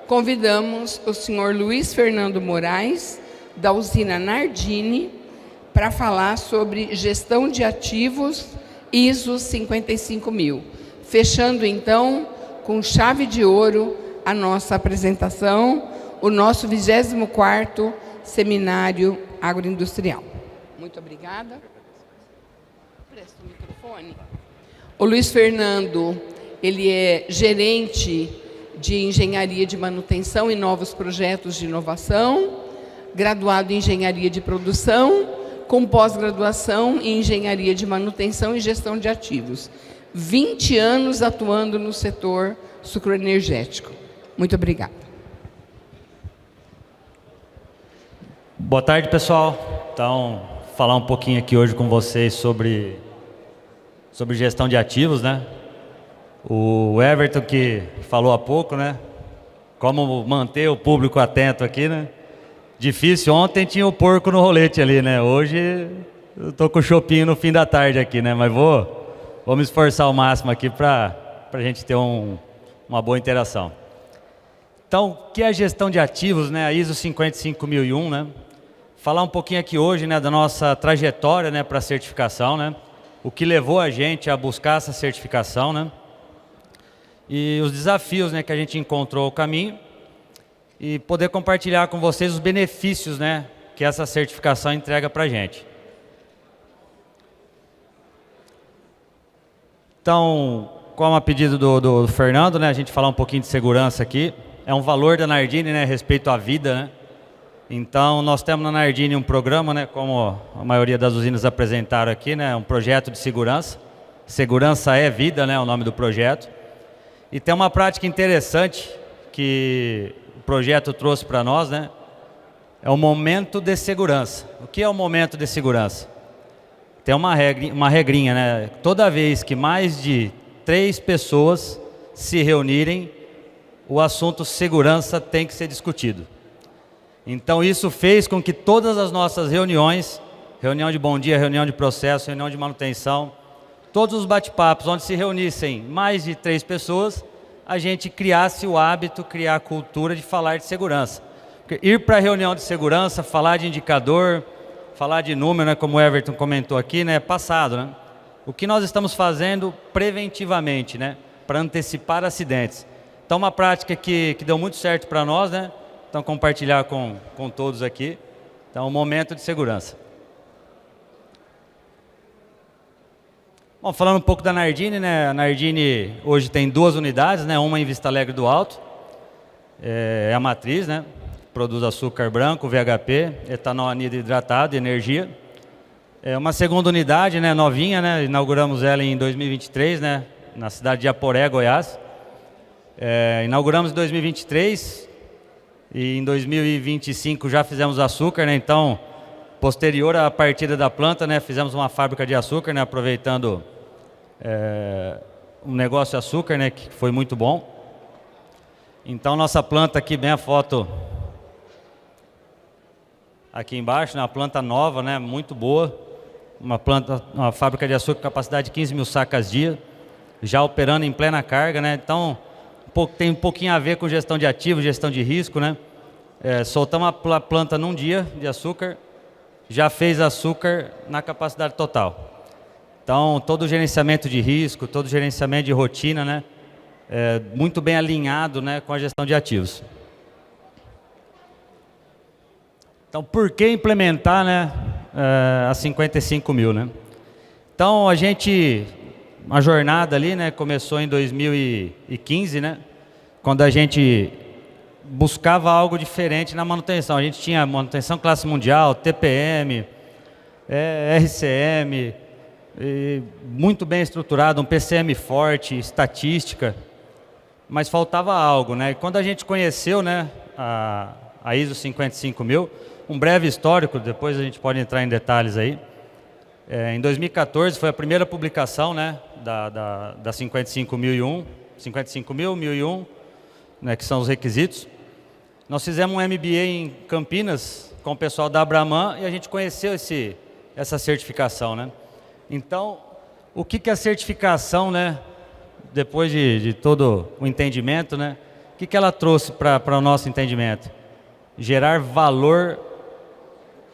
convidamos o senhor Luiz Fernando Moraes, da usina Nardini, para falar sobre gestão de ativos ISO 55000. Fechando, então, com chave de ouro a nossa apresentação, o nosso 24º Seminário Agroindustrial. Muito obrigada. Presta o microfone. O Luiz Fernando, ele é gerente de Engenharia de Manutenção e Novos Projetos de Inovação, graduado em Engenharia de Produção, com pós-graduação em Engenharia de Manutenção e Gestão de Ativos. 20 anos atuando no setor sucroenergético. Muito obrigada. Boa tarde, pessoal. Então, falar um pouquinho aqui hoje com vocês sobre gestão de ativos, né? O Everton que falou há pouco, né? Como manter o público atento aqui, né? Difícil, ontem tinha o porco no rolete ali, né? Hoje eu tô com o chopinho no fim da tarde aqui, né? Mas vou me esforçar ao máximo aqui para a gente ter uma boa interação. Então, o que é a gestão de ativos, né? A ISO 55001, né? Falar um pouquinho aqui hoje, né, da nossa trajetória, né, para a certificação, né? O que levou a gente a buscar essa certificação, né? E os desafios, né, que a gente encontrou o caminho e poder compartilhar com vocês os benefícios, né, que essa certificação entrega para a gente. Então, como a pedido do Fernando, né, a gente falar um pouquinho de segurança aqui. É um valor da Nardini, né, respeito à vida, né? Então, nós temos na Nardini um programa, né, como a maioria das usinas apresentaram aqui, né, um projeto de segurança. Segurança é vida, né, é o nome do projeto. E tem uma prática interessante que o projeto trouxe para nós, né, é o momento de segurança. O que é o momento de segurança? Tem uma regrinha, né, toda vez que mais de 3 pessoas se reunirem, o assunto segurança tem que ser discutido. Então isso fez com que todas as nossas reuniões, reunião de bom dia, reunião de processo, reunião de manutenção, todos os bate-papos onde se reunissem mais de 3 pessoas, a gente criasse o hábito, criar a cultura de falar de segurança. Porque ir para a reunião de segurança, falar de indicador, falar de número, né, como o Everton comentou aqui, né, é passado, né? O que nós estamos fazendo preventivamente, né, para antecipar acidentes. Então uma prática que deu muito certo para nós, né? Então, compartilhar com todos aqui. Então, um momento de segurança. Bom, falando um pouco da Nardini, né? A Nardini hoje tem 2 unidades, né? Uma em Vista Alegre do Alto, é a matriz, né? Produz açúcar branco, VHP, etanol anidro-hidratado e energia. É uma segunda unidade, né? Novinha, né? Inauguramos ela em 2023, né? Na cidade de Aporé, Goiás. Inauguramos em 2023. E em 2025 já fizemos açúcar, né? Então, posterior à partida da planta, né, fizemos uma fábrica de açúcar, né, aproveitando um negócio de açúcar, né, que foi muito bom. Então, nossa planta aqui, bem a foto aqui embaixo, né, uma planta nova, né, muito boa. Uma fábrica de açúcar com capacidade de 15 mil sacas dia, já operando em plena carga, né? Então, tem um pouquinho a ver com gestão de ativos, gestão de risco, né? Soltamos a planta num dia de açúcar, já fez açúcar na capacidade total. Então, todo o gerenciamento de risco, todo o gerenciamento de rotina, né? Muito bem alinhado, né, com a gestão de ativos. Então, por que implementar, né, a 55.000, né? Então, a jornada ali, né, começou em 2015, né, quando a gente buscava algo diferente na manutenção. A gente tinha manutenção classe mundial, TPM, RCM, muito bem estruturado, um PCM forte, estatística, mas faltava algo, né? E quando a gente conheceu, né, a ISO 55000, um breve histórico, depois a gente pode entrar em detalhes aí. Em 2014 foi a primeira publicação, né, da 55.001, 55.000, 1001, né, que são os requisitos. Nós fizemos um MBA em Campinas com o pessoal da Abraman e a gente conheceu essa certificação, né? Então, o que é a certificação, né, depois de todo o entendimento, né? O que ela trouxe para o nosso entendimento? Gerar valor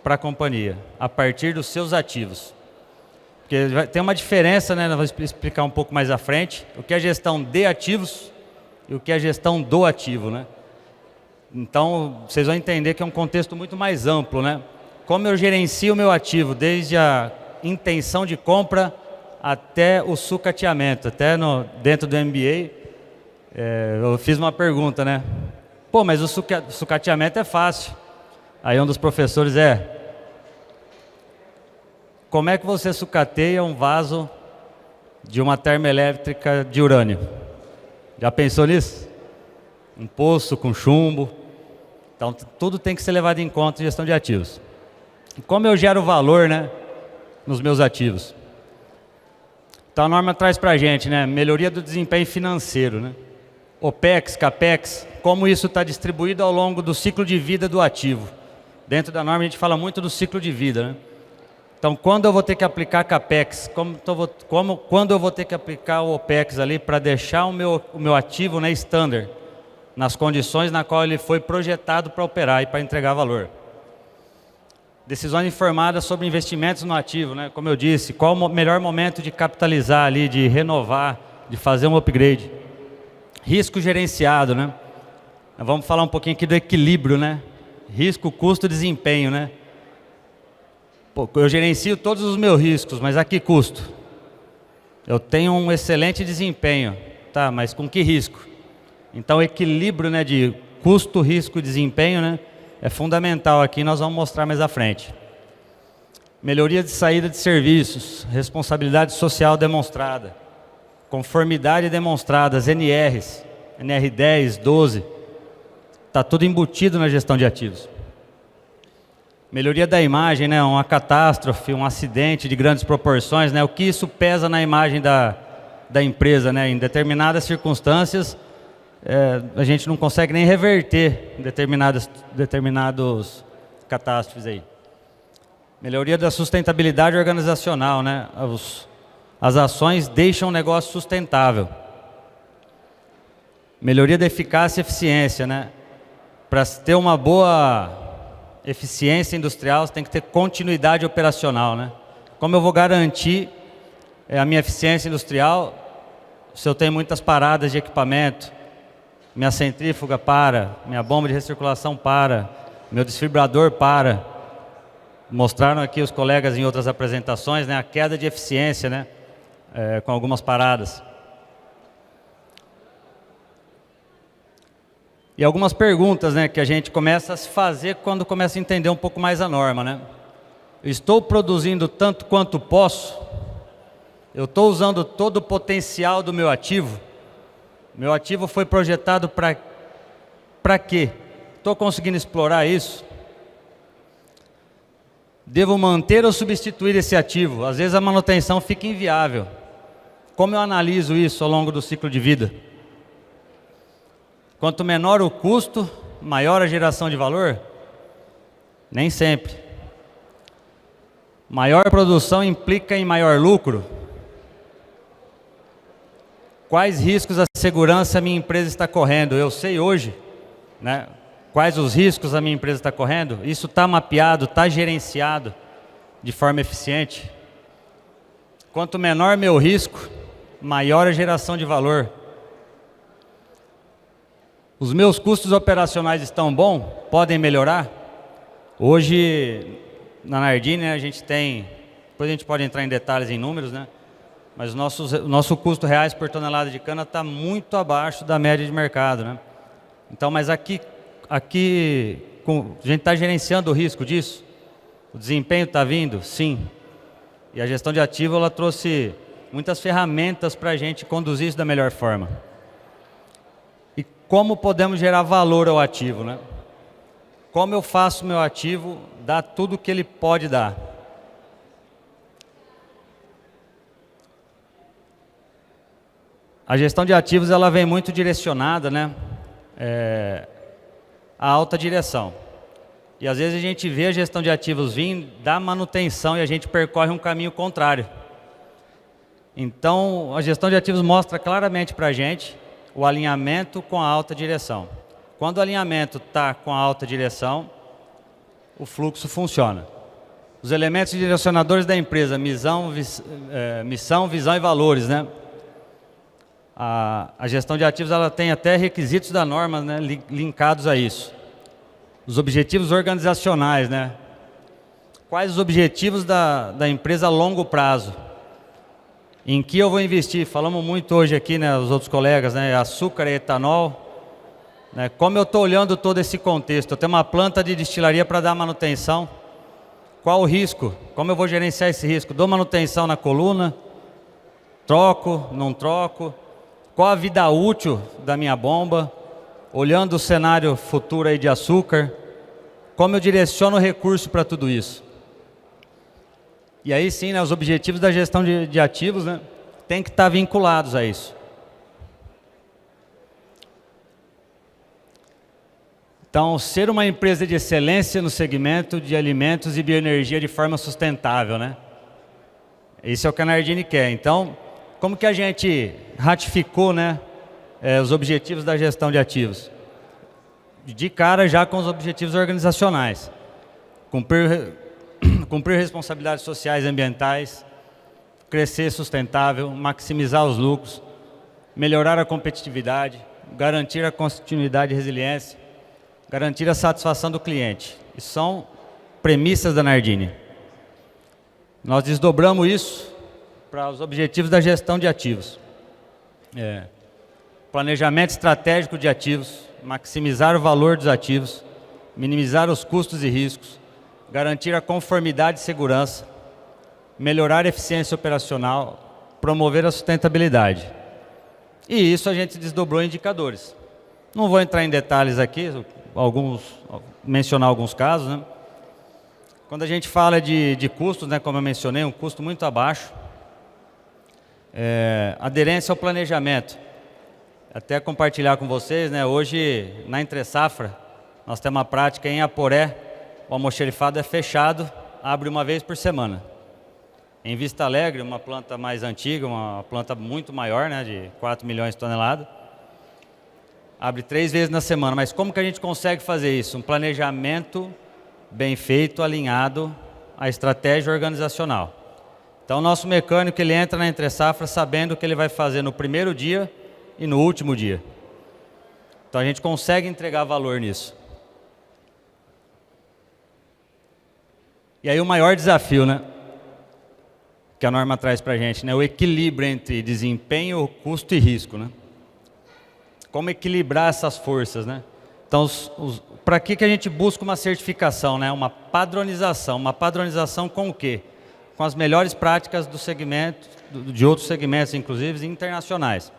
para a companhia, a partir dos seus ativos. Porque tem uma diferença, né? Nós vamos explicar um pouco mais à frente, o que é gestão de ativos e o que é gestão do ativo, né? Então, vocês vão entender que é um contexto muito mais amplo, né? Como eu gerencio o meu ativo, desde a intenção de compra até o sucateamento, até dentro do MBA, eu fiz uma pergunta, né? Pô, mas o sucateamento é fácil. Aí um dos professores como é que você sucateia um vaso de uma termoelétrica de urânio? Já pensou nisso? Um poço com chumbo. Então, tudo tem que ser levado em conta em gestão de ativos. E como eu gero valor, né, nos meus ativos? Então, a norma traz para a gente, né, melhoria do desempenho financeiro, né? OPEX, CAPEX, como isso está distribuído ao longo do ciclo de vida do ativo. Dentro da norma a gente fala muito do ciclo de vida, né? Então, quando eu vou ter que aplicar CAPEX, quando eu vou ter que aplicar o OPEX ali para deixar o meu ativo, né, standard, nas condições na qual ele foi projetado para operar e para entregar valor. Decisões informadas sobre investimentos no ativo, né? Como eu disse, qual o melhor momento de capitalizar ali, de renovar, de fazer um upgrade. Risco gerenciado, né? Vamos falar um pouquinho aqui do equilíbrio, né? Risco, custo, desempenho, né? Pô, eu gerencio todos os meus riscos, mas a que custo? Eu tenho um excelente desempenho, tá? Mas com que risco? Então, o equilíbrio, né, de custo, risco e desempenho, né, é fundamental aqui, nós vamos mostrar mais à frente. Melhoria de saída de serviços, responsabilidade social demonstrada, conformidade demonstrada, as NRs, NR10, 12, está tudo embutido na gestão de ativos. Melhoria da imagem, né, uma catástrofe, um acidente de grandes proporções, né, o que isso pesa na imagem da empresa, né, em determinadas circunstâncias, a gente não consegue nem reverter determinados catástrofes aí. Melhoria da sustentabilidade organizacional, né? As ações deixam o negócio sustentável. Melhoria da eficácia e eficiência, né? Para ter uma boa eficiência industrial, você tem que ter continuidade operacional, né? Como eu vou garantir a minha eficiência industrial se eu tenho muitas paradas de equipamento? Minha centrífuga para, minha bomba de recirculação para, meu desfibrador para. Mostraram aqui os colegas em outras apresentações, né, a queda de eficiência, né, com algumas paradas. E algumas perguntas, né, que a gente começa a se fazer quando começa a entender um pouco mais a norma, né? Estou produzindo tanto quanto posso? Eu estou usando todo o potencial do meu ativo? Meu ativo foi projetado para quê? Estou conseguindo explorar isso? Devo manter ou substituir esse ativo? Às vezes a manutenção fica inviável. Como eu analiso isso ao longo do ciclo de vida? Quanto menor o custo, maior a geração de valor? Nem sempre. Maior produção implica em maior lucro? Quais riscos a segurança a minha empresa está correndo? Eu sei hoje, né, quais os riscos a minha empresa está correndo? Isso está mapeado, está gerenciado de forma eficiente? Quanto menor meu risco, maior a geração de valor. Os meus custos operacionais estão bons? Podem melhorar? Hoje, na Nardini, a gente tem, depois a gente pode entrar em detalhes em números, né? Mas o nosso custo reais por tonelada de cana está muito abaixo da média de mercado, né? Então, mas aqui a gente está gerenciando o risco disso? O desempenho está vindo? Sim. E a gestão de ativo, ela trouxe muitas ferramentas para a gente conduzir isso da melhor forma. E como podemos gerar valor ao ativo, né? Como eu faço meu ativo dar tudo o que ele pode dar? A gestão de ativos, ela vem muito direcionada, né, à alta direção. E às vezes a gente vê a gestão de ativos vir da manutenção e a gente percorre um caminho contrário. Então, a gestão de ativos mostra claramente para a gente o alinhamento com a alta direção. Quando o alinhamento está com a alta direção, o fluxo funciona. Os elementos direcionadores da empresa, missão, visão e valores, né? A gestão de ativos ela tem até requisitos da norma, né, linkados a isso. Os objetivos organizacionais, né? Quais os objetivos da empresa a longo prazo? Em que eu vou investir? Falamos muito hoje aqui, né, os outros colegas, né, açúcar e etanol. Né, como eu estou olhando todo esse contexto? Eu tenho uma planta de destilaria para dar manutenção. Qual o risco? Como eu vou gerenciar esse risco? Dou manutenção na coluna? Troco? Não troco? Qual a vida útil da minha bomba? Olhando o cenário futuro aí de açúcar, como eu direciono o recurso para tudo isso? E aí sim, né, os objetivos da gestão de ativos, né, tem que estar vinculados a isso. Então, ser uma empresa de excelência no segmento de alimentos e bioenergia de forma sustentável, né? Isso é o que a Nardini quer. Então, como que a gente ratificou, né, os objetivos da gestão de ativos? De cara já com os objetivos organizacionais. Cumprir responsabilidades sociais e ambientais, crescer sustentável, maximizar os lucros, melhorar a competitividade, garantir a continuidade e resiliência, garantir a satisfação do cliente. Isso são premissas da Nardini. Nós desdobramos isso para os objetivos da gestão de ativos. Planejamento estratégico de ativos, maximizar o valor dos ativos, minimizar os custos e riscos, garantir a conformidade e segurança, melhorar a eficiência operacional, promover a sustentabilidade. E isso a gente desdobrou em indicadores. Não vou entrar em detalhes aqui, mencionar alguns casos, né? Quando a gente fala de custos, né, como eu mencionei, um custo muito abaixo, aderência ao planejamento. Até compartilhar com vocês, né, hoje na Entre Safra, nós temos uma prática em Aporé, o almoxarifado é fechado, abre uma vez por semana. Em Vista Alegre, uma planta mais antiga, uma planta muito maior, né, de 4 milhões de toneladas, abre 3 vezes na semana. Mas como que a gente consegue fazer isso? Um planejamento bem feito, alinhado à estratégia organizacional. Então, o nosso mecânico ele entra na Entre Safra sabendo o que ele vai fazer no primeiro dia e no último dia. Então, a gente consegue entregar valor nisso. E aí, o maior desafio, né, que a norma traz para a gente, né, o equilíbrio entre desempenho, custo e risco, né? Como equilibrar essas forças, né? Então, para que a gente busca uma certificação, né? Uma padronização com o quê? Com as melhores práticas do segmento, de outros segmentos, inclusive internacionais.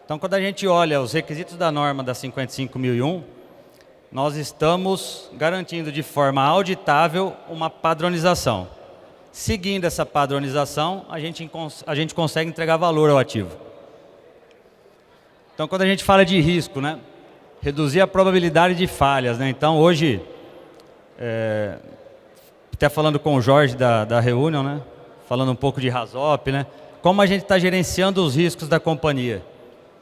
Então, quando a gente olha os requisitos da norma da 55.001, nós estamos garantindo de forma auditável uma padronização. Seguindo essa padronização, a gente consegue entregar valor ao ativo. Então, quando a gente fala de risco, né, reduzir a probabilidade de falhas, né? Então, hoje, até falando com o Jorge da Reunion, né, falando um pouco de Rasop, né, como a gente está gerenciando os riscos da companhia.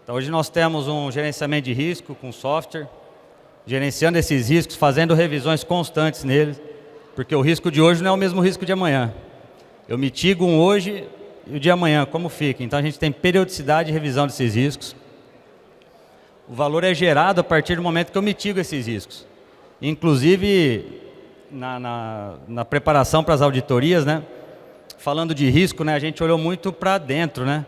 Então, hoje nós temos um gerenciamento de risco com software, gerenciando esses riscos, fazendo revisões constantes neles, porque o risco de hoje não é o mesmo risco de amanhã. Eu mitigo um hoje e o de amanhã, como fica? Então, a gente tem periodicidade de revisão desses riscos. O valor é gerado a partir do momento que eu mitigo esses riscos. Inclusive, na preparação para as auditorias, né, falando de risco, né, a gente olhou muito para dentro, né?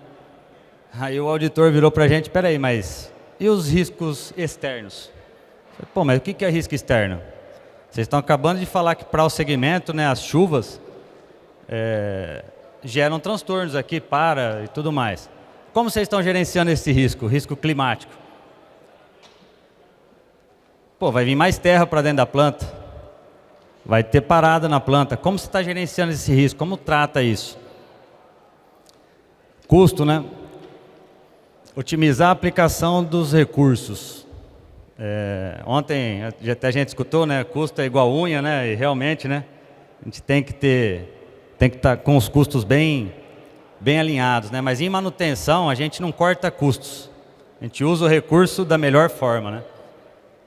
Aí o auditor virou para a gente, espera aí, mas e os riscos externos? Pô, mas o que é risco externo? Vocês estão acabando de falar que para o segmento, né, as chuvas geram transtornos aqui, e tudo mais. Como vocês estão gerenciando esse risco climático? Pô, vai vir mais terra para dentro da planta, vai ter parada na planta. Como você está gerenciando esse risco? Como trata isso? Custo, né? Otimizar a aplicação dos recursos. Ontem até a gente escutou, né? Custo é igual unha, né? E realmente, né? A gente tem que estar com os custos bem alinhados, né? Mas em manutenção a gente não corta custos, A gente usa o recurso da melhor forma, né?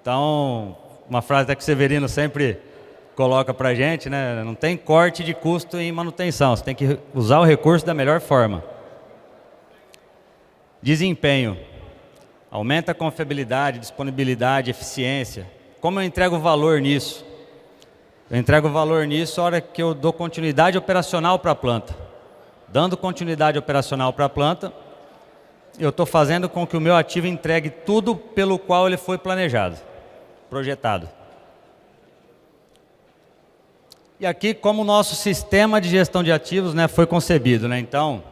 Então, uma frase até que o Severino sempre coloca para a gente, né? Não tem corte de custo em manutenção, você tem que usar o recurso da melhor forma. Desempenho. Aumenta a confiabilidade, disponibilidade, eficiência. Como eu entrego valor nisso? Eu entrego valor nisso na hora que eu dou continuidade operacional para a planta. Dando continuidade operacional para a planta, eu estou fazendo com que o meu ativo entregue tudo pelo qual ele foi planejado, projetado. E aqui, como o nosso sistema de gestão de ativos, né, foi concebido, né? Então,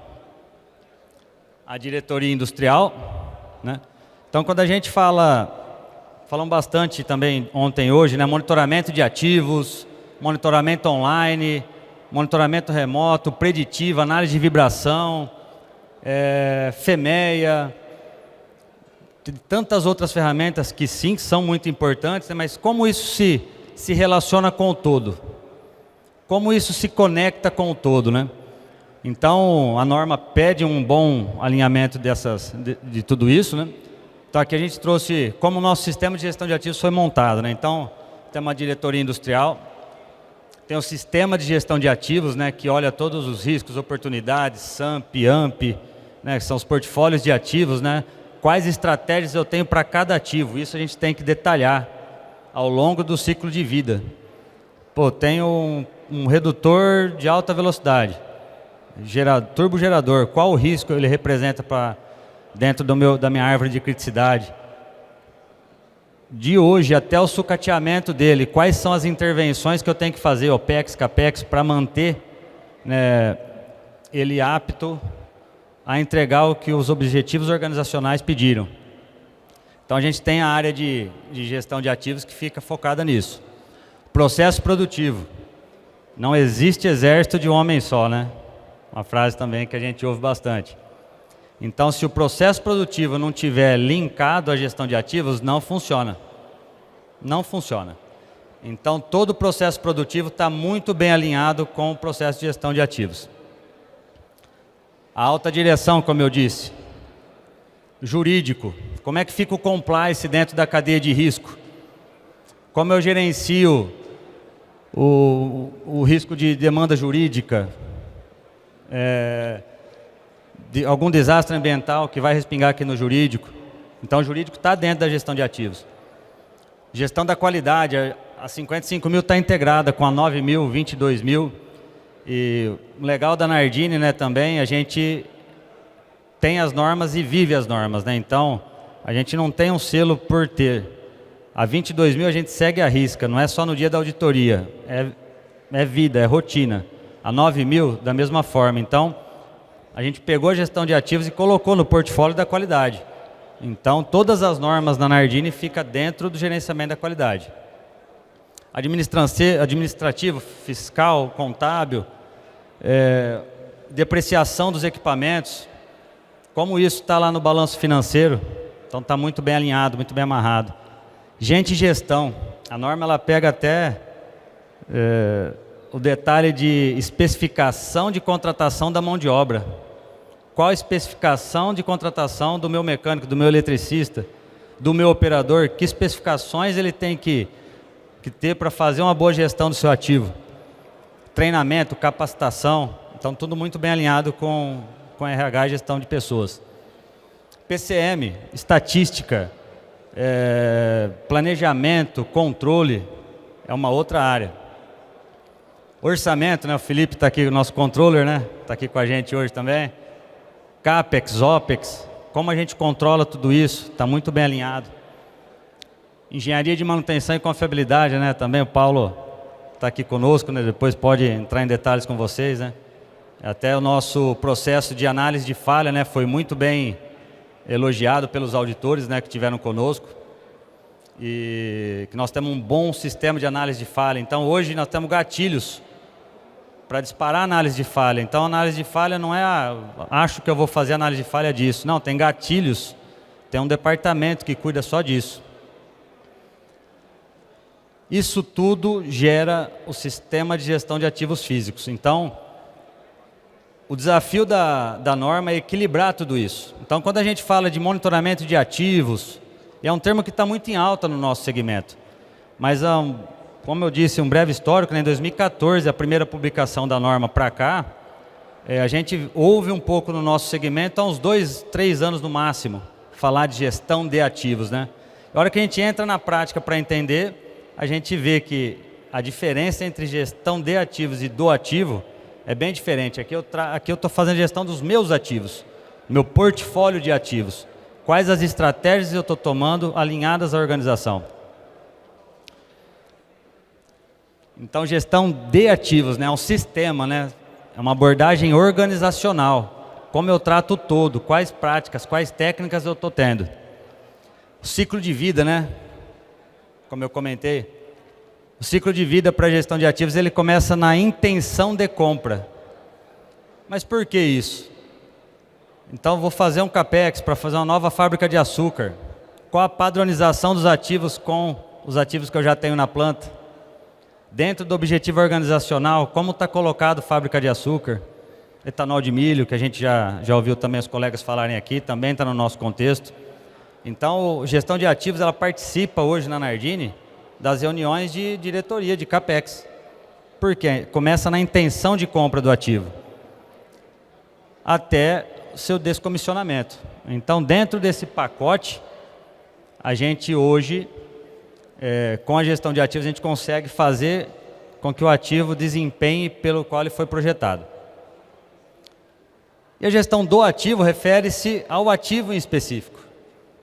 a diretoria industrial, né? Então, quando a gente falamos bastante também ontem e hoje, né, monitoramento de ativos, monitoramento online, monitoramento remoto, preditivo, análise de vibração, FEMEA, tantas outras ferramentas que sim, são muito importantes, né, mas como isso se relaciona com o todo? Como isso se conecta com o todo, né? Então, a norma pede um bom alinhamento de tudo isso, né? Então, aqui a gente trouxe como o nosso sistema de gestão de ativos foi montado, né? Então, tem uma diretoria industrial, tem o sistema de gestão de ativos, né, que olha todos os riscos, oportunidades, SAMP, AMP, né, que são os portfólios de ativos, né? Quais estratégias eu tenho para cada ativo, isso a gente tem que detalhar ao longo do ciclo de vida. Pô, tenho um redutor de alta velocidade, turbogerador, qual o risco ele representa para dentro da minha árvore de criticidade? De hoje até o sucateamento dele, quais são as intervenções que eu tenho que fazer, OPEX, CAPEX, para manter, né, ele apto a entregar o que os objetivos organizacionais pediram. Então a gente tem a área de gestão de ativos que fica focada nisso. Processo produtivo. Não existe exército de um homem só, né? Uma frase também que a gente ouve bastante. Então, se o processo produtivo não tiver linkado à gestão de ativos, não funciona. Não funciona. Então, todo o processo produtivo está muito bem alinhado com o processo de gestão de ativos. A alta direção, como eu disse. Jurídico. Como é que fica o compliance dentro da cadeia de risco? Como eu gerencio o risco de demanda jurídica? De algum desastre ambiental que vai respingar aqui no jurídico. Então, o jurídico está dentro da gestão de ativos. Gestão da qualidade, a 55 mil está integrada com a 9 mil, 22 mil. E o legal da Nardini, né, também, a gente tem as normas e vive as normas, né? Então, a gente não tem um selo por ter. A 22 mil a gente segue à risca, não é só no dia da auditoria, é vida, é rotina. A 9 mil, da mesma forma. Então, a gente pegou a gestão de ativos e colocou no portfólio da qualidade. Então, todas as normas da Nardini ficam dentro do gerenciamento da qualidade. Administrativo, fiscal, contábil, depreciação dos equipamentos, como isso está lá no balanço financeiro, então está muito bem alinhado, muito bem amarrado. Gente e gestão, a norma ela pega até o detalhe de especificação de contratação da mão de obra. Qual a especificação de contratação do meu mecânico, do meu eletricista, do meu operador, que especificações ele tem que ter para fazer uma boa gestão do seu ativo. Treinamento, capacitação, então tudo muito bem alinhado com RH e gestão de pessoas. PCM, estatística, planejamento, controle, é uma outra área. Orçamento, né? O Felipe está aqui, o nosso controller, né? Está aqui com a gente hoje também. CAPEX, OPEX, como a gente controla tudo isso, está muito bem alinhado. Engenharia de manutenção e confiabilidade, né? Também o Paulo está aqui conosco, né? Depois pode entrar em detalhes com vocês, né? Até o nosso processo de análise de falha, né? Foi muito bem elogiado pelos auditores, né? Que tiveram conosco. E que nós temos um bom sistema de análise de falha. Então, hoje nós temos gatilhos para disparar a análise de falha. Então, a análise de falha não é acho que eu vou fazer análise de falha disso. Não, tem gatilhos, tem um departamento que cuida só disso. Isso tudo gera o sistema de gestão de ativos físicos. Então, o desafio da norma é equilibrar tudo isso. Então, quando a gente fala de monitoramento de ativos, é um termo que está muito em alta no nosso segmento. Mas, como eu disse, um breve histórico, né, em 2014, a primeira publicação da norma para cá, a gente ouve um pouco no nosso segmento há uns 2, 3 anos no máximo, falar de gestão de ativos, né? A hora que a gente entra na prática para entender, a gente vê que a diferença entre gestão de ativos e do ativo é bem diferente. Aqui eu estou fazendo gestão dos meus ativos, meu portfólio de ativos. Quais as estratégias eu estou tomando alinhadas à organização. Então, gestão de ativos, né, é um sistema, né, é uma abordagem organizacional. Como eu trato o todo, quais práticas, quais técnicas eu estou tendo. O ciclo de vida, né, como eu comentei, o ciclo de vida para a gestão de ativos, ele começa na intenção de compra. Mas por que isso? Então, vou fazer um CAPEX para fazer uma nova fábrica de açúcar. Qual a padronização dos ativos com os ativos que eu já tenho na planta? Dentro do objetivo organizacional, como está colocado fábrica de açúcar? Etanol de milho, que a gente já ouviu também os colegas falarem aqui, também está no nosso contexto. Então, gestão de ativos, ela participa hoje na Nardini das reuniões de diretoria, de CAPEX. Por quê? Começa na intenção de compra do ativo, até o seu descomissionamento. Então, dentro desse pacote, a gente hoje, com a gestão de ativos, a gente consegue fazer com que o ativo desempenhe pelo qual ele foi projetado. E a gestão do ativo refere-se ao ativo em específico.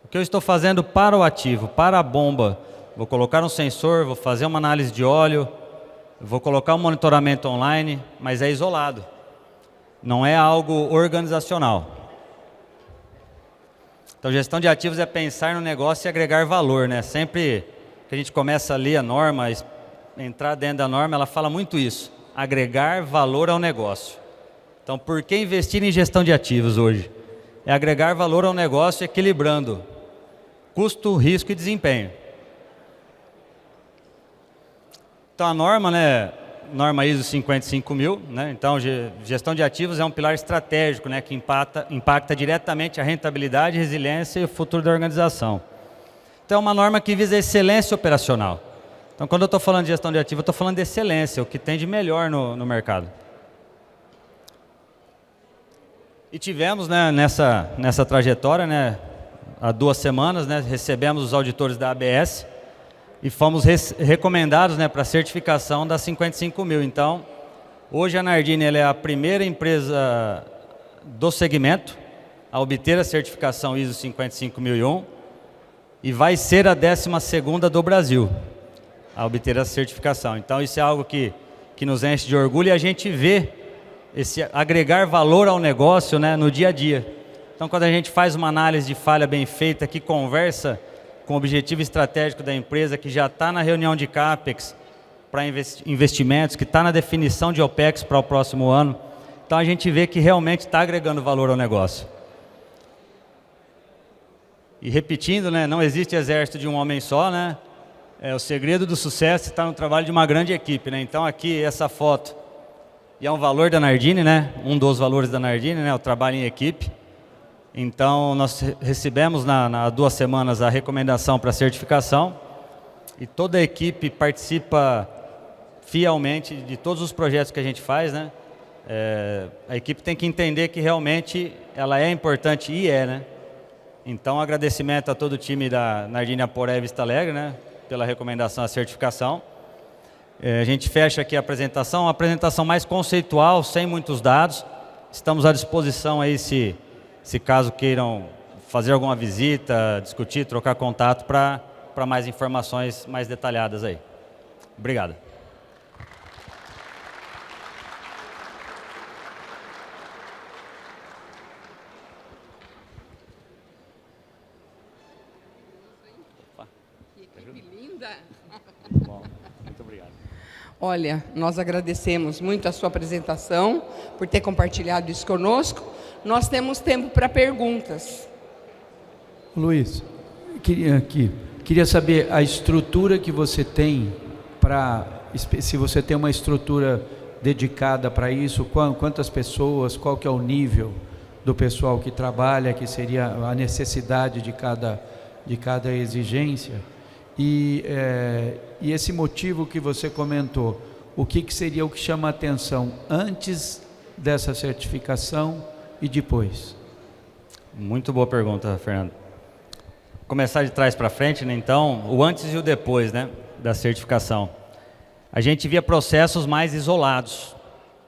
O que eu estou fazendo para o ativo, para a bomba? Vou colocar um sensor, vou fazer uma análise de óleo, vou colocar um monitoramento online, mas é isolado. Não é algo organizacional. Então, gestão de ativos é pensar no negócio e agregar valor, né? Sempre que a gente começa a ler a norma, entrar dentro da norma, ela fala muito isso. Agregar valor ao negócio. Então, por que investir em gestão de ativos hoje? É agregar valor ao negócio equilibrando custo, risco e desempenho. Então, a norma, né, norma ISO 55000, né, então gestão de ativos é um pilar estratégico, né, que impacta diretamente a rentabilidade, resiliência e o futuro da organização. Então, é uma norma que visa a excelência operacional. Então, quando eu estou falando de gestão de ativos, eu estou falando de excelência, o que tem de melhor no mercado. E tivemos, né, nessa trajetória, né, há 2 semanas, né, recebemos os auditores da ABS e fomos recomendados, né, para a certificação da 55000. Então, hoje a Nardini ela é a primeira empresa do segmento a obter a certificação ISO 55001 e vai ser a 12ª do Brasil a obter a certificação. Então, isso é algo que nos enche de orgulho e a gente vê esse agregar valor ao negócio, né, no dia a dia. Então, quando a gente faz uma análise de falha bem feita, que conversa com o objetivo estratégico da empresa, que já está na reunião de CAPEX para investimentos, que está na definição de OPEX para o próximo ano, então a gente vê que realmente está agregando valor ao negócio. E repetindo, né, não existe exército de um homem só, né? O segredo do sucesso está no trabalho de uma grande equipe, né? Então aqui essa foto e é um valor da Nardini, né? Um dos valores da Nardini, né? O trabalho em equipe. Então, nós recebemos há 2 semanas a recomendação para certificação e toda a equipe participa fielmente de todos os projetos que a gente faz, né? A equipe tem que entender que realmente ela é importante e né? Então, agradecimento a todo o time da Nardini Aporé e Vista Alegre, né? Pela recomendação à certificação. A gente fecha aqui a apresentação, uma apresentação mais conceitual, sem muitos dados. Estamos à disposição aí se caso queiram fazer alguma visita, discutir, trocar contato para mais informações mais detalhadas aí. Obrigado. Que equipe linda! Bom, muito obrigado. Olha, nós agradecemos muito a sua apresentação, por ter compartilhado isso conosco. Nós temos tempo para perguntas. Luiz, queria saber a estrutura que você tem se você tem uma estrutura dedicada para isso? Quantas pessoas? Qual que é o nível do pessoal que trabalha, que seria a necessidade de cada exigência? E esse motivo que você comentou, o que seria o que chama a atenção antes dessa certificação e depois? Muito boa pergunta, Fernando. Começar de trás para frente, né? Então, o antes e o depois, né, da certificação. A gente via processos mais isolados.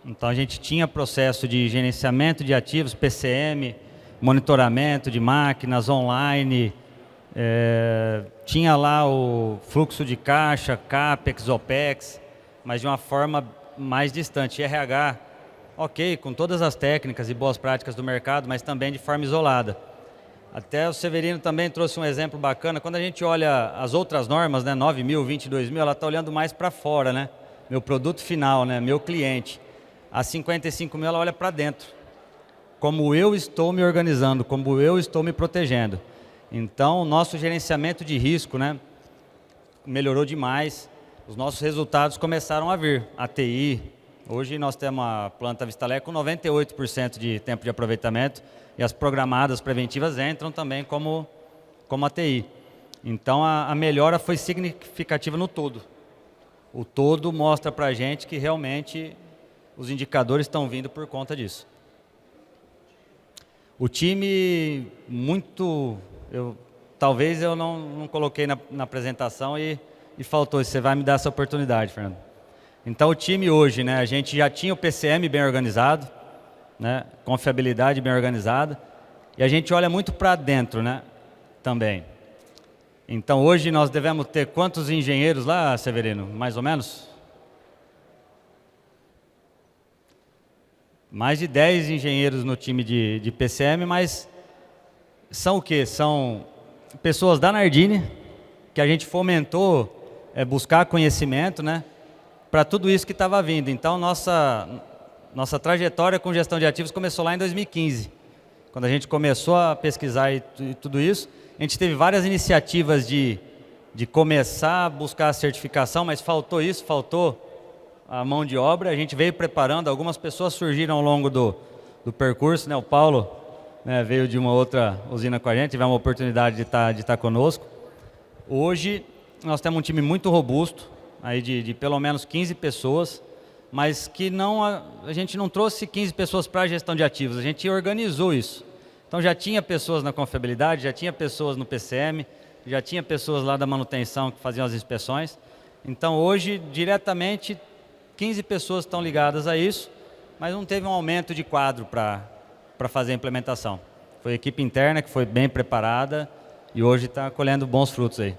Então, a gente tinha processo de gerenciamento de ativos, PCM, monitoramento de máquinas online, tinha lá o fluxo de caixa, CAPEX, OPEX, mas de uma forma mais distante. RH, ok, com todas as técnicas e boas práticas do mercado, mas também de forma isolada. Até o Severino também trouxe um exemplo bacana. Quando a gente olha as outras normas, né, 9.000, 22.000, ela está olhando mais para fora, né? Meu produto final, né, meu cliente. A 55.000, ela olha para dentro. Como eu estou me organizando, como eu estou me protegendo. Então, o nosso gerenciamento de risco, né, melhorou demais. Os nossos resultados começaram a vir. A TI, hoje nós temos a planta Vistalec com 98% de tempo de aproveitamento e as programadas preventivas entram também como a TI. Então, a melhora foi significativa no todo. O todo mostra para a gente que realmente os indicadores estão vindo por conta disso. O time, talvez eu não coloquei na apresentação e faltou. Você vai me dar essa oportunidade, Fernando. Então, o time hoje, né, a gente já tinha o PCM bem organizado, né, confiabilidade bem organizada, e a gente olha muito para dentro, né, também. Então, hoje nós devemos ter quantos engenheiros lá, Severino? Mais ou menos? Mais de 10 engenheiros no time de PCM, mas são o quê? São pessoas da Nardini, que a gente fomentou buscar conhecimento, né, para tudo isso que estava vindo. Então, nossa trajetória com gestão de ativos começou lá em 2015. Quando a gente começou a pesquisar e tudo isso, a gente teve várias iniciativas de começar a buscar a certificação, mas faltou isso, faltou a mão de obra. A gente veio preparando, algumas pessoas surgiram ao longo do percurso, né? O Paulo, né, veio de uma outra usina com a gente, tivemos a oportunidade de estar conosco. Hoje, nós temos um time muito robusto, aí de pelo menos 15 pessoas, mas que a gente não trouxe 15 pessoas para a gestão de ativos, a gente organizou isso. Então já tinha pessoas na confiabilidade, já tinha pessoas no PCM, já tinha pessoas lá da manutenção que faziam as inspeções. Então hoje, diretamente, 15 pessoas estão ligadas a isso, mas não teve um aumento de quadro para fazer a implementação. Foi a equipe interna que foi bem preparada e hoje está colhendo bons frutos aí.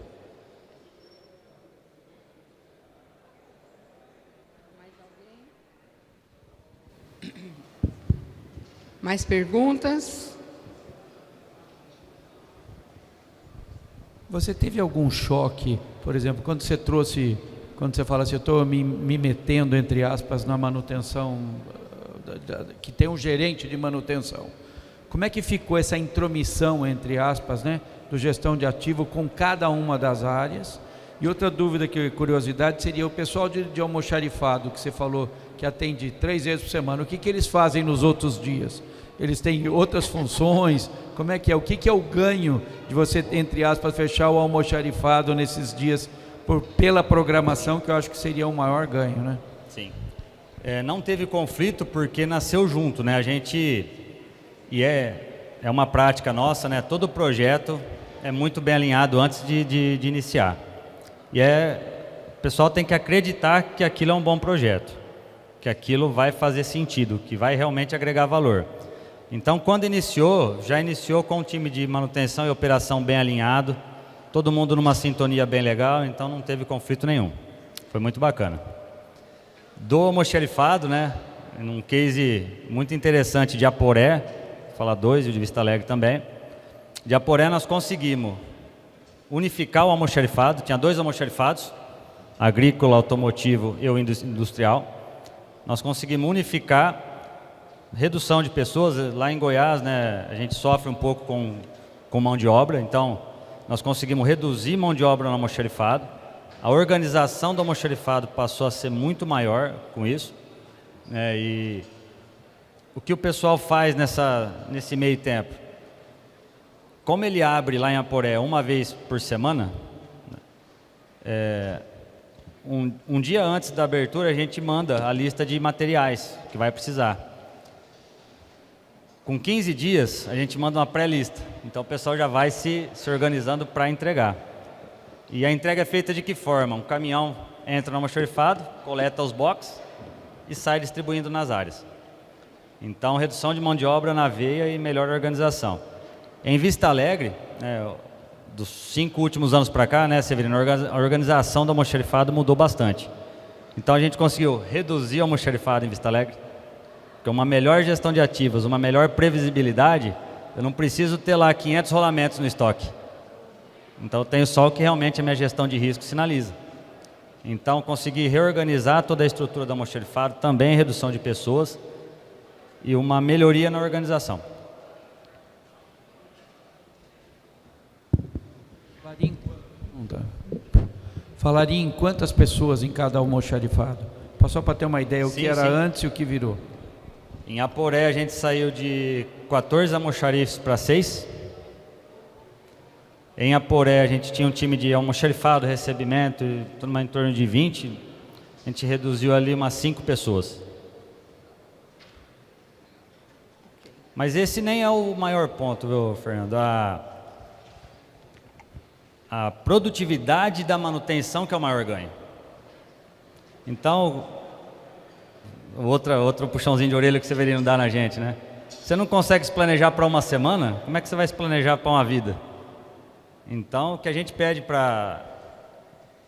Mais perguntas? Você teve algum choque, por exemplo, quando você fala assim, eu estou me metendo, entre aspas, na manutenção, que tem um gerente de manutenção. Como é que ficou essa intromissão, entre aspas, né, do gestão de ativo com cada uma das áreas? E outra dúvida, curiosidade, seria o pessoal de almoxarifado, que você falou que atende 3 vezes por semana. O que eles fazem nos outros dias? Eles têm outras funções? Como é que é? O que é o ganho de você, entre aspas, fechar o almoxarifado nesses dias pela programação, que eu acho que seria o maior ganho, né? Sim. Não teve conflito porque nasceu junto, né? A gente, é uma prática nossa, né? Todo projeto é muito bem alinhado antes de iniciar. E o pessoal tem que acreditar que aquilo é um bom projeto, que aquilo vai fazer sentido, que vai realmente agregar valor. Então, quando já iniciou com um time de manutenção e operação bem alinhado, todo mundo numa sintonia bem legal, então não teve conflito nenhum. Foi muito bacana. Do almoxarifado, né, num case muito interessante de Aporé, vou falar 2 e o de Vista Alegre também. De Aporé nós conseguimos unificar o almoxarifado, tinha 2 almoxarifados, agrícola, automotivo e o industrial. Nós conseguimos unificar, redução de pessoas. Lá em Goiás, né, a gente sofre um pouco com mão de obra, então nós conseguimos reduzir mão de obra no almoxarifado. A organização do almoxarifado passou a ser muito maior com isso. E o que o pessoal faz nesse meio tempo? Como ele abre lá em Aporé uma vez por semana, um dia antes da abertura a gente manda a lista de materiais que vai precisar. Com 15 dias a gente manda uma pré-lista, então o pessoal já vai se organizando para entregar. E a entrega é feita de que forma? Um caminhão entra no almoxarifado, coleta os boxes e sai distribuindo nas áreas. Então, redução de mão de obra na veia e melhor organização. Em Vista Alegre, dos 5 últimos anos para cá, né, Severino, a organização do almoxarifado mudou bastante. Então, a gente conseguiu reduzir o almoxarifado em Vista Alegre, porque uma melhor gestão de ativos, uma melhor previsibilidade, eu não preciso ter lá 500 rolamentos no estoque. Então, eu tenho só o que realmente a minha gestão de risco sinaliza. Então, consegui reorganizar toda a estrutura do almoxarifado, também redução de pessoas e uma melhoria na organização. Falaria em quantas pessoas em cada almoxarifado? Só para ter uma ideia, o que era antes e o que virou. Em Aporé a gente saiu de 14 almoxarifes para 6. Em Aporé a gente tinha um time de almoxarifado, recebimento, tudo em torno de 20. A gente reduziu ali umas 5 pessoas. Mas esse nem é o maior ponto, viu, Fernando? A produtividade da manutenção que é o maior ganho. Então, outro puxãozinho de orelha que o Severino dá na gente, né? Você não consegue se planejar para uma semana, como é que você vai se planejar para uma vida? Então, o que a gente pede para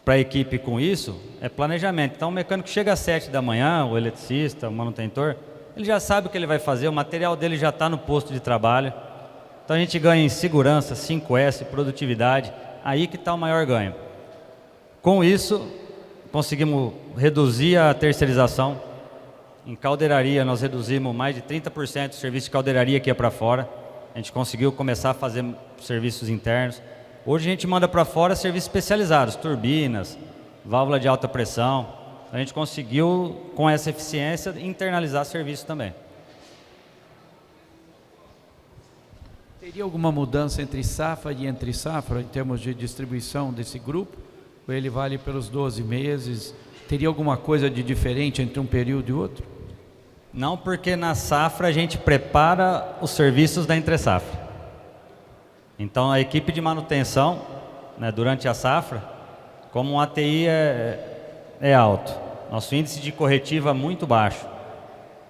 a equipe com isso é planejamento. Então, o mecânico chega às 7 da manhã, o eletricista, o manutentor, ele já sabe o que ele vai fazer, o material dele já está no posto de trabalho. Então, a gente ganha em segurança, 5S, produtividade, aí que está o maior ganho. Com isso, conseguimos reduzir a terceirização. Em caldeiraria, nós reduzimos mais de 30% do serviço de caldeiraria que ia para fora. A gente conseguiu começar a fazer serviços internos. Hoje a gente manda para fora serviços especializados, turbinas, válvula de alta pressão. A gente conseguiu, com essa eficiência, internalizar serviço também. Teria alguma mudança entre safra e entre safra, em termos de distribuição desse grupo? Ou ele vale pelos 12 meses? Teria alguma coisa de diferente entre um período e outro? Não, porque na safra a gente prepara os serviços da entre-safra. Então a equipe de manutenção, né, durante a safra, como o ATI é alto, nosso índice de corretiva é muito baixo.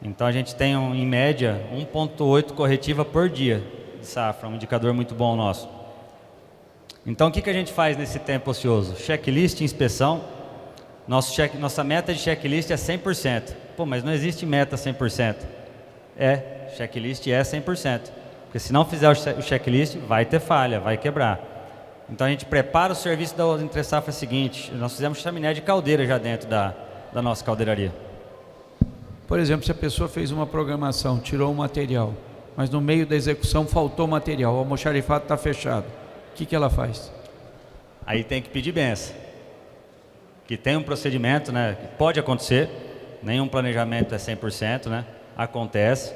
Então a gente tem em média 1,8 corretiva por dia de safra, um indicador muito bom nosso. Então o que a gente faz nesse tempo ocioso? Checklist, inspeção. Nossa meta de checklist é 100%. Pô, mas não existe meta 100%. Checklist é 100%. Porque se não fizer o checklist, vai ter falha, vai quebrar. Então a gente prepara o serviço da entre-safra seguinte. Nós fizemos chaminé de caldeira já dentro da nossa caldeiraria. Por exemplo, se a pessoa fez uma programação, tirou um material, mas no meio da execução faltou material, o almoxarifado está fechado, o que ela faz? Aí tem que pedir benção. Que tem um procedimento, né, que pode acontecer, nenhum planejamento é 100%, né, acontece.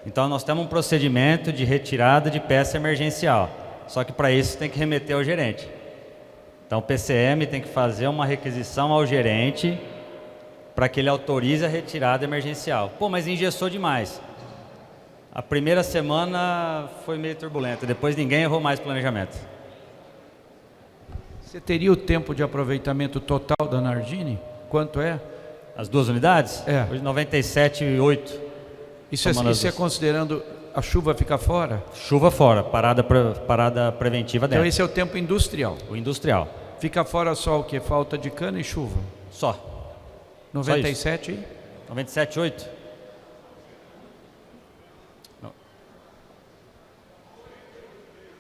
Então nós temos um procedimento de retirada de peça emergencial, só que para isso tem que remeter ao gerente. Então o PCM tem que fazer uma requisição ao gerente para que ele autorize a retirada emergencial. Pô, mas engessou demais. A primeira semana foi meio turbulenta, depois ninguém errou mais planejamento. Você teria o tempo de aproveitamento total da Nardini? Quanto é? As 2 unidades? Hoje 97,8. Isso é considerando a chuva ficar fora? Chuva fora, parada preventiva dentro. Então esse é o tempo industrial? O industrial. Fica fora só o que? Falta de cana e chuva? Só. 97 aí? 97,8.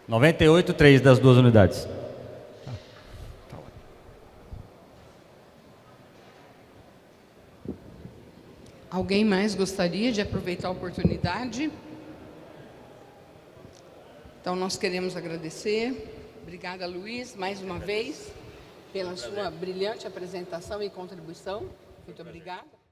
98,3 das 2 unidades. Alguém mais gostaria de aproveitar a oportunidade? Então, nós queremos agradecer. Obrigada, Luiz, mais uma vez, pela sua brilhante apresentação e contribuição. Muito obrigada.